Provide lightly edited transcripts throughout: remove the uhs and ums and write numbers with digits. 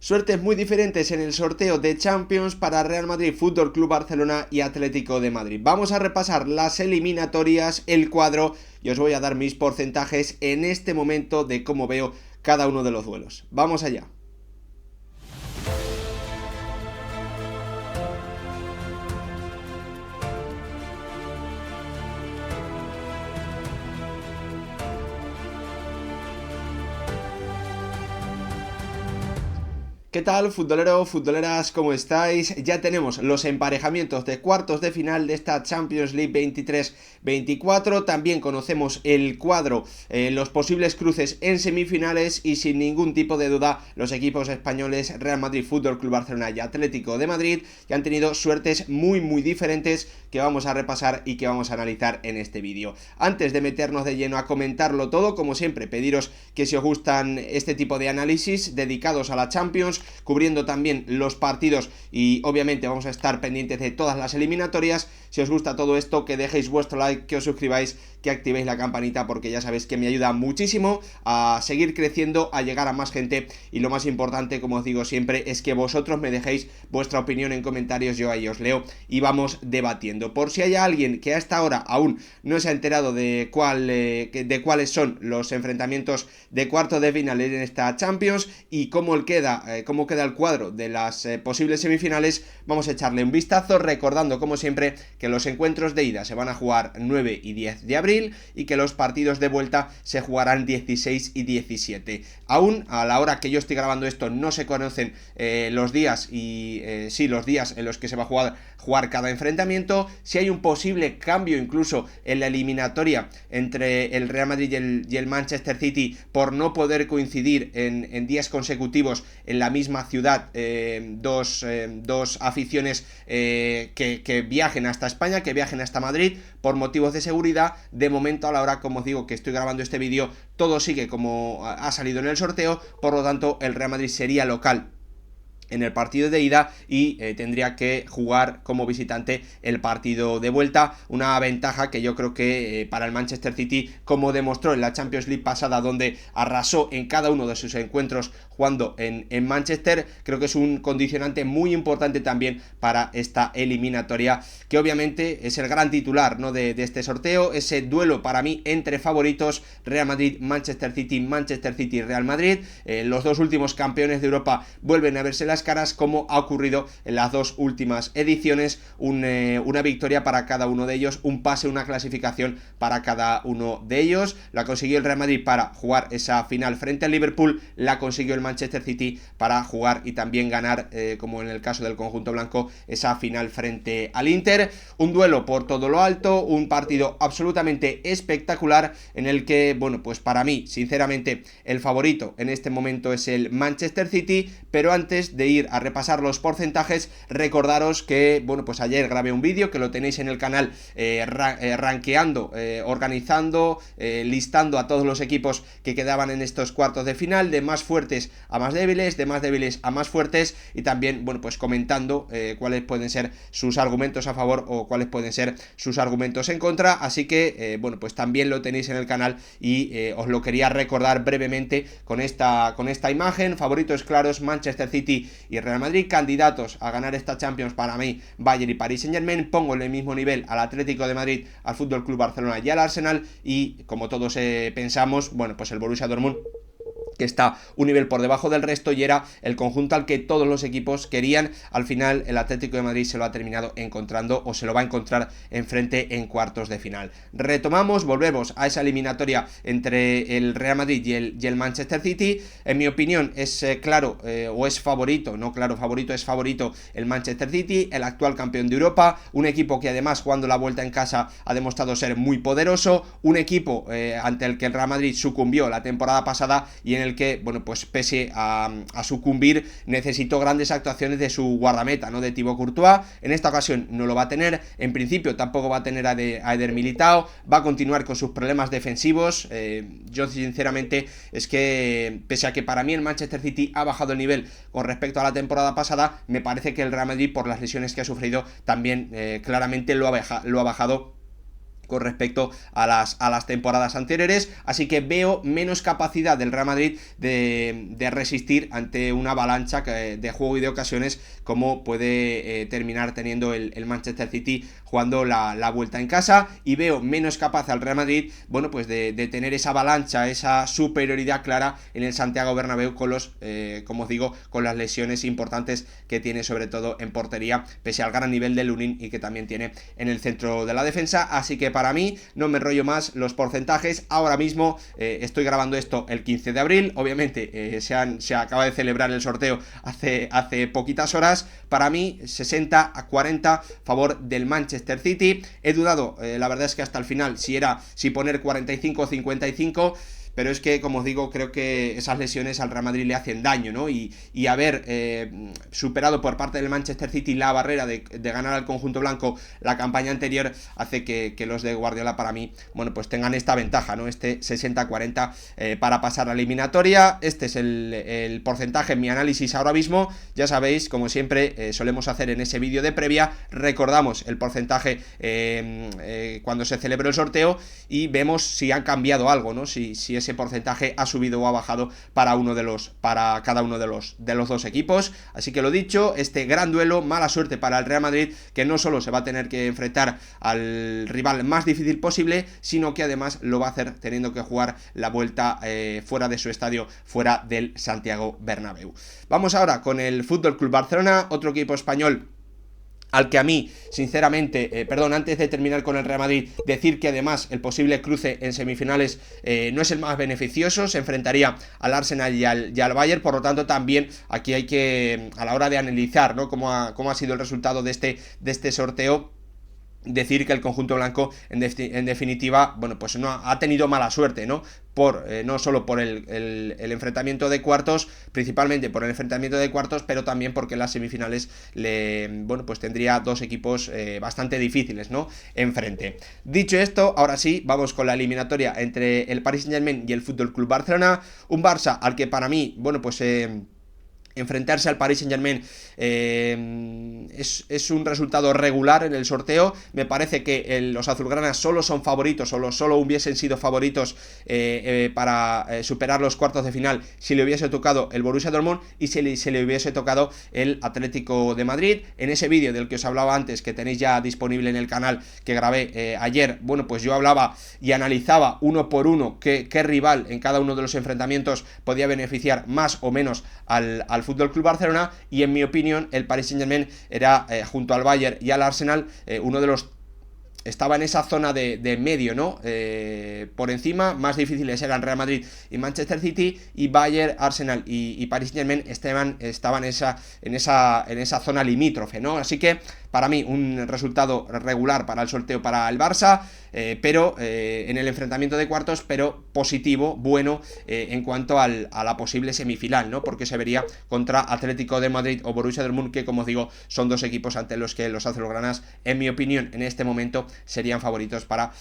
Suertes muy diferentes en el sorteo de Champions para Real Madrid, Fútbol Club Barcelona y Atlético de Madrid. Vamos a repasar las eliminatorias, el cuadro y os voy a dar mis porcentajes en este momento de cómo veo cada uno de los duelos. Vamos allá. ¿Qué tal, futbolero, futboleras? ¿Cómo estáis? Ya tenemos los emparejamientos de cuartos de final de esta Champions League 23-24. También conocemos el cuadro, los posibles cruces en semifinales y sin ningún tipo de duda los equipos españoles Real Madrid, Fútbol Club Barcelona y Atlético de Madrid, que han tenido suertes muy diferentes que vamos a repasar y que vamos a analizar en este vídeo. Antes de meternos de lleno a comentarlo todo, como siempre, pediros que si os gustan este tipo de análisis dedicados a la Champions, cubriendo también los partidos y obviamente vamos a estar pendientes de todas las eliminatorias. Si os gusta todo esto, que dejéis vuestro like, que os suscribáis, que activéis la campanita, porque ya sabéis que me ayuda muchísimo a seguir creciendo, a llegar a más gente, y lo más importante, como os digo siempre, es que vosotros me dejéis vuestra opinión en comentarios, yo ahí os leo y vamos debatiendo. Por si hay alguien que hasta ahora aún no se ha enterado de cuáles son los enfrentamientos de cuarto de final en esta Champions y cómo queda el cuadro de las posibles semifinales, vamos a echarle un vistazo, recordando como siempre que los encuentros de ida se van a jugar 9 y 10 de abril y que los partidos de vuelta se jugarán 16 y 17. Aún a la hora que yo estoy grabando esto no se conocen los días los días en los que se va a jugar cada enfrentamiento. Si hay un posible cambio incluso en la eliminatoria entre el Real Madrid y el Manchester City por no poder coincidir en días consecutivos en la misma ciudad, dos aficiones que viajen hasta España, que viajen hasta Madrid por motivos de seguridad. De momento, a la hora, como os digo, que estoy grabando este vídeo, todo sigue como ha salido en el sorteo, por lo tanto el Real Madrid sería local en el partido de ida y tendría que jugar como visitante el partido de vuelta, una ventaja que yo creo que para el Manchester City, como demostró en la Champions League pasada, donde arrasó en cada uno de sus encuentros jugando en Manchester, creo que es un condicionante muy importante también para esta eliminatoria, que obviamente es el gran titular, ¿no?, de este sorteo, ese duelo para mí entre favoritos, Real Madrid, Manchester City, Real Madrid. Los dos últimos campeones de Europa vuelven a verse las caras, como ha ocurrido en las dos últimas ediciones, una victoria para cada uno de ellos, un pase, una clasificación para cada uno de ellos. La consiguió el Real Madrid para jugar esa final frente al Liverpool, la consiguió el Manchester City para jugar y también ganar, como en el caso del conjunto blanco, esa final frente al Inter. Un duelo por todo lo alto, un partido absolutamente espectacular en el que, bueno, pues para mí, sinceramente, el favorito en este momento es el Manchester City, pero antes de ir a repasar los porcentajes, recordaros que, bueno, pues ayer grabé un vídeo que lo tenéis en el canal, rankeando, organizando, listando a todos los equipos que quedaban en estos cuartos de final, de más fuertes a más débiles, de más débiles a más fuertes, y también, bueno, pues comentando cuáles pueden ser sus argumentos a favor o cuáles pueden ser sus argumentos en contra. Así que, bueno, pues también lo tenéis en el canal y os lo quería recordar brevemente con esta imagen. Favoritos claros: Manchester City y Real Madrid. Candidatos a ganar esta Champions para mí, Bayern y Paris Saint-Germain. Pongo en el mismo nivel al Atlético de Madrid, al Fútbol Club Barcelona y al Arsenal, y como todos pensamos, bueno, pues el Borussia Dortmund, que está un nivel por debajo del resto y era el conjunto al que todos los equipos querían. Al final el Atlético de Madrid se lo ha terminado encontrando, o se lo va a encontrar enfrente en cuartos de final. Retomamos, volvemos a esa eliminatoria entre el Real Madrid y el Manchester City. En mi opinión es claro, o es favorito, no claro, favorito, es favorito el Manchester City, el actual campeón de Europa, un equipo que además jugando la vuelta en casa ha demostrado ser muy poderoso, un equipo ante el que el Real Madrid sucumbió la temporada pasada y en el que, bueno, pues pese a sucumbir, necesitó grandes actuaciones de su guardameta, ¿no?, de Thibaut Courtois. En esta ocasión no lo va a tener, en principio tampoco va a tener a Eder Militao, va a continuar con sus problemas defensivos. Yo sinceramente es que, pese a que para mí el Manchester City ha bajado el nivel con respecto a la temporada pasada, me parece que el Real Madrid, por las lesiones que ha sufrido, también claramente lo ha bajado con respecto a las temporadas anteriores, así que veo menos capacidad del Real Madrid de resistir ante una avalancha de juego y de ocasiones como puede terminar teniendo el Manchester City jugando la vuelta en casa, y veo menos capaz al Real Madrid, bueno, pues de tener esa avalancha, esa superioridad clara en el Santiago Bernabéu con como os digo, con las lesiones importantes que tiene sobre todo en portería, pese al gran nivel de Lunin y que también tiene en el centro de la defensa. Así que para mí, no me enrollo más, los porcentajes ahora mismo, estoy grabando esto el 15 de abril, obviamente se acaba de celebrar el sorteo hace poquitas horas. Para mí 60-40 favor del Manchester City. He dudado, la verdad es que hasta el final si poner 45 o 55, pero es que, como os digo, creo que esas lesiones al Real Madrid le hacen daño, ¿no? Y haber superado por parte del Manchester City la barrera de ganar al conjunto blanco la campaña anterior hace que los de Guardiola, para mí, bueno, pues tengan esta ventaja, ¿no? Este 60-40 para pasar la eliminatoria. Este es el porcentaje en mi análisis ahora mismo. Ya sabéis, como siempre solemos hacer en ese vídeo de previa, recordamos el porcentaje cuando se celebró el sorteo y vemos si han cambiado algo, ¿no? Si ese porcentaje ha subido o ha bajado para cada uno de los dos equipos. Así que lo dicho, este gran duelo, mala suerte para el Real Madrid, que no solo se va a tener que enfrentar al rival más difícil posible, sino que además lo va a hacer teniendo que jugar la vuelta fuera de su estadio, fuera del Santiago Bernabéu. Vamos ahora con el Fútbol Club Barcelona, otro equipo español al que a mí, sinceramente, antes de terminar con el Real Madrid, decir que además el posible cruce en semifinales no es el más beneficioso, se enfrentaría al Arsenal y al Bayern, por lo tanto también aquí hay que, a la hora de analizar, ¿no?, cómo ha sido el resultado de este sorteo, decir que el conjunto blanco en definitiva, bueno, pues no ha tenido mala suerte, ¿no? No solo por el enfrentamiento de cuartos, principalmente por el enfrentamiento de cuartos, pero también porque en las semifinales bueno, pues tendría dos equipos bastante difíciles, ¿no?, enfrente. Dicho esto, ahora sí, vamos con la eliminatoria entre el Paris Saint-Germain y el Fútbol Club Barcelona, un Barça al que para mí, bueno, pues enfrentarse al Paris Saint-Germain es un resultado regular en el sorteo. Me parece que los azulgranas solo son favoritos, solo hubiesen sido favoritos para superar los cuartos de final si le hubiese tocado el Borussia Dortmund y si se le hubiese tocado el Atlético de Madrid. En ese vídeo del que os hablaba antes, que tenéis ya disponible en el canal, que grabé ayer, bueno, pues yo hablaba y analizaba uno por uno qué rival en cada uno de los enfrentamientos podía beneficiar más o menos al Fútbol Club Barcelona, y en mi opinión el Paris Saint-Germain era, junto al Bayern y al Arsenal, uno de los... Estaba en esa zona de medio, ¿no? Por encima, más difíciles eran Real Madrid y Manchester City, y Bayern, Arsenal y Paris Saint-Germain estaban en esa zona limítrofe, ¿no? Así que para mí un resultado regular para el sorteo para el Barça, pero en el enfrentamiento de cuartos, pero positivo, bueno, en cuanto a la posible semifinal, ¿no? Porque se vería contra Atlético de Madrid o Borussia Dortmund, que, como os digo, son dos equipos ante los que los azulgranas, en mi opinión, en este momento serían favoritos para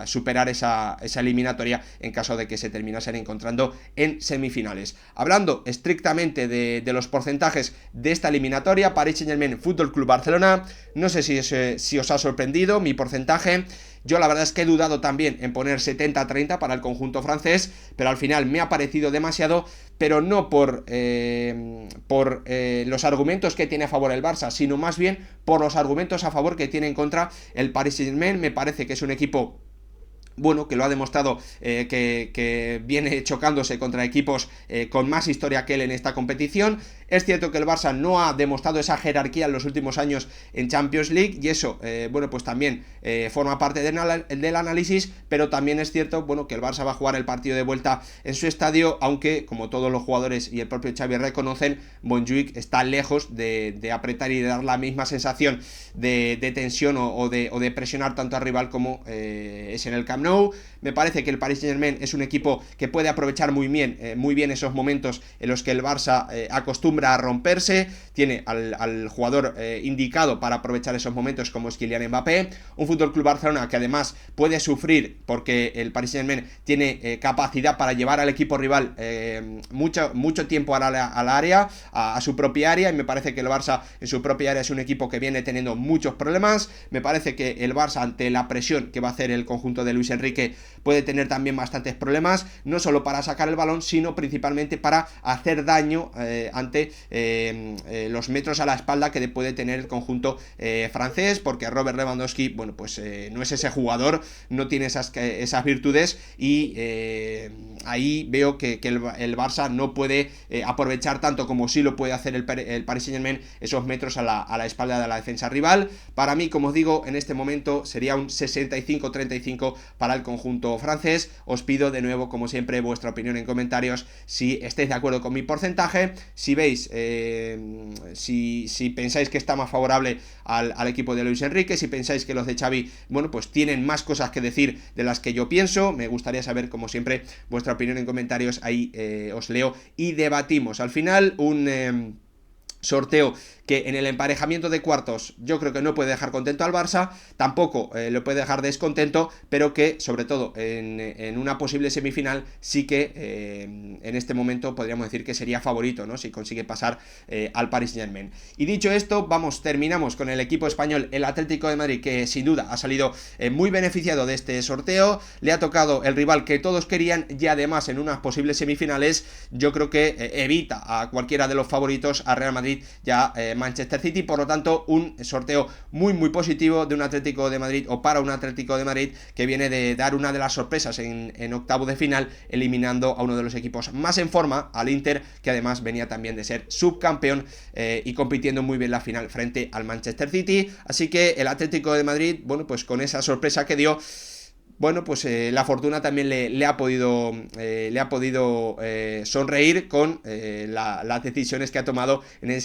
superar esa eliminatoria en caso de que se terminasen encontrando en semifinales. Hablando estrictamente de los porcentajes de esta eliminatoria, Paris Saint-Germain, Fútbol Club Barcelona, no sé si os ha sorprendido mi porcentaje. Yo la verdad es que he dudado también en poner 70-30 para el conjunto francés, pero al final me ha parecido demasiado, pero no por los argumentos que tiene a favor el Barça, sino más bien por los argumentos a favor que tiene en contra el Paris Saint-Germain. Me parece que es un equipo, bueno, que lo ha demostrado, que viene chocándose contra equipos con más historia que él en esta competición. Es cierto que el Barça no ha demostrado esa jerarquía en los últimos años en Champions League, y eso, bueno, pues también forma parte del análisis, pero también es cierto, bueno, que el Barça va a jugar el partido de vuelta en su estadio, aunque, como todos los jugadores y el propio Xavi reconocen, Montjuic está lejos de apretar y de dar la misma sensación de tensión o de presionar tanto al rival como es en el Camp Nou. Me parece que el Paris Saint-Germain es un equipo que puede aprovechar muy bien esos momentos en los que el Barça acostumbra acostumbra a romperse, tiene al jugador indicado para aprovechar esos momentos como es Kylian Mbappé, un FC Barcelona que además puede sufrir porque el Paris Saint-Germain tiene capacidad para llevar al equipo rival mucho tiempo al área, a su propia área, y me parece que el Barça en su propia área es un equipo que viene teniendo muchos problemas. Me parece que el Barça, ante la presión que va a hacer el conjunto de Luis Enrique, puede tener también bastantes problemas, no solo para sacar el balón, sino principalmente para hacer daño ante los metros a la espalda que puede tener el conjunto francés, porque Robert Lewandowski, bueno, pues no es ese jugador, no tiene esas virtudes, y ahí veo que el Barça no puede aprovechar tanto como sí lo puede hacer el Paris Saint-Germain esos metros a la espalda de la defensa rival. Para mí, como os digo, en este momento sería un 65-35 para el conjunto francés. Os pido de nuevo, como siempre, vuestra opinión en comentarios, si estáis de acuerdo con mi porcentaje, si veis, si pensáis que está más favorable al equipo de Luis Enrique, si pensáis que los de Xavi, bueno, pues tienen más cosas que decir de las que yo pienso. Me gustaría saber, como siempre, vuestra opinión en comentarios. Ahí os leo y debatimos. Al final, un sorteo que en el emparejamiento de cuartos yo creo que no puede dejar contento al Barça, tampoco lo puede dejar descontento, pero que sobre todo en una posible semifinal sí que en este momento podríamos decir que sería favorito, ¿no?, si consigue pasar al Paris Saint-Germain. Y dicho esto, terminamos con el equipo español, el Atlético de Madrid, que sin duda ha salido muy beneficiado de este sorteo. Le ha tocado el rival que todos querían, y además en unas posibles semifinales yo creo que evita a cualquiera de los favoritos, a Real Madrid ya Manchester City. Por lo tanto, un sorteo muy positivo de un Atlético de Madrid, o para un Atlético de Madrid, que viene de dar una de las sorpresas en octavo de final, eliminando a uno de los equipos más en forma, al Inter, que además venía también de ser subcampeón y compitiendo muy bien la final frente al Manchester City. Así que el Atlético de Madrid, bueno, pues con esa sorpresa que dio, bueno, pues la fortuna también le ha podido sonreír con las decisiones que ha tomado con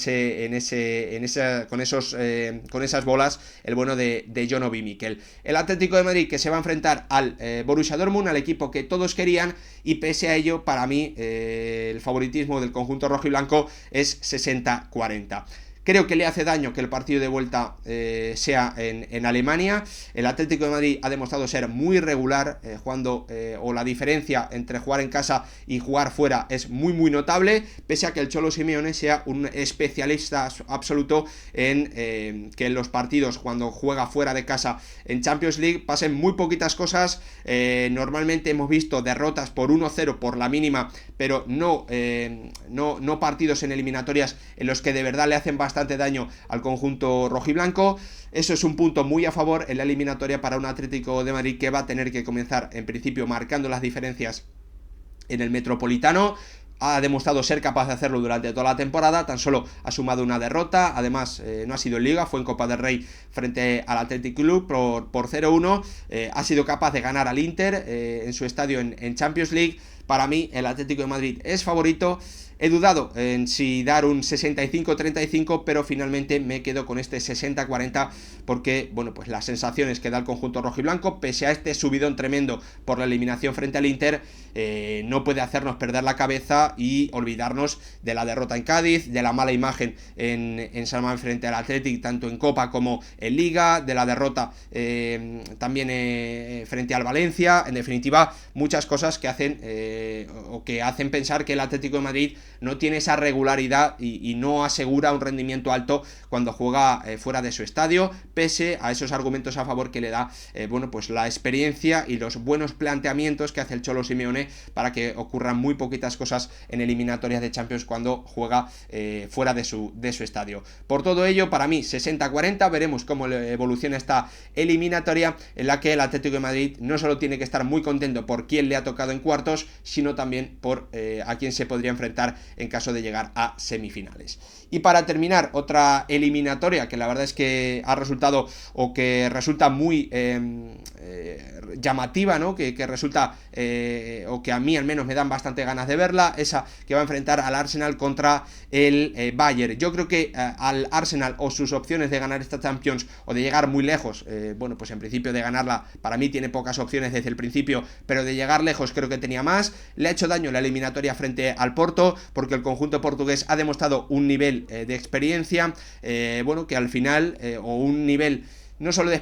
esas bolas el bueno de John Obi Mikel. El Atlético de Madrid, que se va a enfrentar al Borussia Dortmund, al equipo que todos querían, y pese a ello, para mí el favoritismo del conjunto rojo y blanco es 60-40. Creo que le hace daño que el partido de vuelta sea en Alemania. El Atlético de Madrid ha demostrado ser muy regular jugando, o la diferencia entre jugar en casa y jugar fuera es muy notable, pese a que el Cholo Simeone sea un especialista absoluto en que en los partidos, cuando juega fuera de casa en Champions League, pasen muy poquitas cosas. Normalmente hemos visto derrotas por 1-0 por la mínima, pero no partidos en eliminatorias en los que de verdad le hacen bastante daño al conjunto rojiblanco. Eso es un punto muy a favor en la eliminatoria para un Atlético de Madrid que va a tener que comenzar en principio marcando las diferencias en el Metropolitano. Ha demostrado ser capaz de hacerlo durante toda la temporada, tan solo ha sumado una derrota, además no ha sido en Liga, fue en Copa del Rey frente al Athletic Club por 0-1, ha sido capaz de ganar al Inter en su estadio en Champions League. Para mí el Atlético de Madrid es favorito. He dudado en si dar un 65-35, pero finalmente me quedo con este 60-40 porque, bueno, pues las sensaciones que da el conjunto rojiblanco, pese a este subidón tremendo por la eliminación frente al Inter, no puede hacernos perder la cabeza y olvidarnos de la derrota en Cádiz, de la mala imagen en San Mamés frente al Athletic, tanto en Copa como en Liga, de la derrota también frente al Valencia. En definitiva, muchas cosas que hacen pensar que el Atlético de Madrid no tiene esa regularidad y no asegura un rendimiento alto cuando juega fuera de su estadio, pese a esos argumentos a favor que le da bueno, pues la experiencia y los buenos planteamientos que hace el Cholo Simeone para que ocurran muy poquitas cosas en eliminatorias de Champions cuando juega fuera de su estadio. Por todo ello, para mí 60-40, veremos cómo evoluciona esta eliminatoria, en la que el Atlético de Madrid no solo tiene que estar muy contento por quién le ha tocado en cuartos, sino también por a quién se podría enfrentar en caso de llegar a semifinales. Y para terminar, otra eliminatoria que la verdad es que ha resultado, o que resulta muy llamativa, ¿no? Que resulta, o que a mí al menos me dan bastante ganas de verla, esa que va a enfrentar al Arsenal contra el Bayern. Yo creo que al Arsenal, o sus opciones de ganar esta Champions o de llegar muy lejos, bueno, pues en principio de ganarla, para mí tiene pocas opciones desde el principio, pero de llegar lejos creo que tenía más. Le ha hecho daño la eliminatoria frente al Porto, porque el conjunto portugués ha demostrado un nivel de experiencia, bueno, que al final, o un nivel no solo de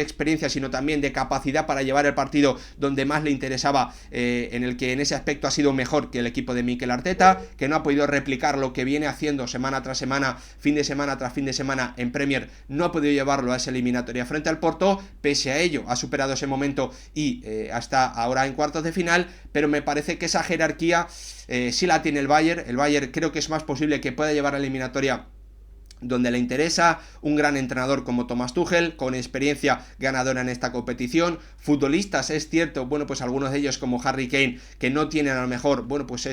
experiencia, sino también de capacidad para llevar el partido donde más le interesaba, en el que en ese aspecto ha sido mejor que el equipo de Mikel Arteta, que no ha podido replicar lo que viene haciendo semana tras semana, fin de semana tras fin de semana en Premier, no ha podido llevarlo a esa eliminatoria frente al Porto. Pese a ello ha superado ese momento y hasta ahora en cuartos de final, pero me parece que esa jerarquía sí la tiene el Bayern creo que es más posible que pueda llevar a la eliminatoria donde le interesa, un gran entrenador como Thomas Tuchel, con experiencia ganadora en esta competición, futbolistas, es cierto, bueno, pues algunos de ellos como Harry Kane, que no tienen a lo mejor, bueno, pues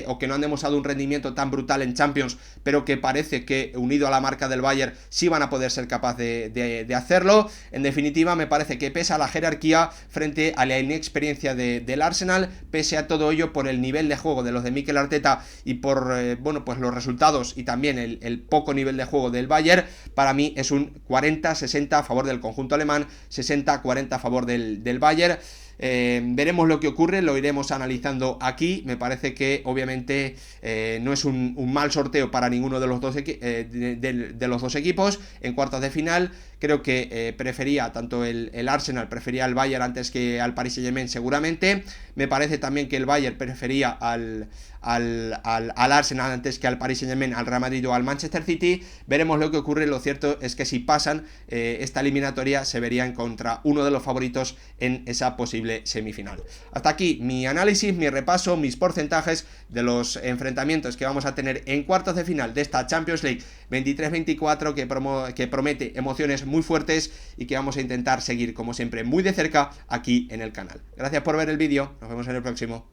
o que no han demostrado un rendimiento tan brutal en Champions, pero que parece que unido a la marca del Bayern sí van a poder ser capaz de hacerlo. En definitiva, me parece que pesa la jerarquía frente a la inexperiencia del Arsenal, pese a todo ello, por el nivel de juego de los de Mikel Arteta y por, bueno, pues los resultados y también el poco nivel de juego del Bayern, para mí es un 40-60 a favor del conjunto alemán, 60-40 a favor del Bayern. Veremos lo que ocurre, lo iremos analizando aquí. Me parece que obviamente no es un mal sorteo para ninguno de los dos, de los dos equipos en cuartos de final. Creo que prefería tanto el Arsenal, prefería al Bayern antes que al Paris Saint-Germain seguramente. Me parece también que el Bayern prefería al Arsenal antes que al Paris Saint-Germain, al Real Madrid o al Manchester City. Veremos lo que ocurre. Lo cierto es que si pasan esta eliminatoria, se verían contra uno de los favoritos en esa posible semifinal. Hasta aquí mi análisis, mi repaso, mis porcentajes de los enfrentamientos que vamos a tener en cuartos de final de esta Champions League 23-24, que promete emociones muy fuertes y que vamos a intentar seguir como siempre muy de cerca aquí en el canal. Gracias por ver el vídeo, nos vemos en el próximo.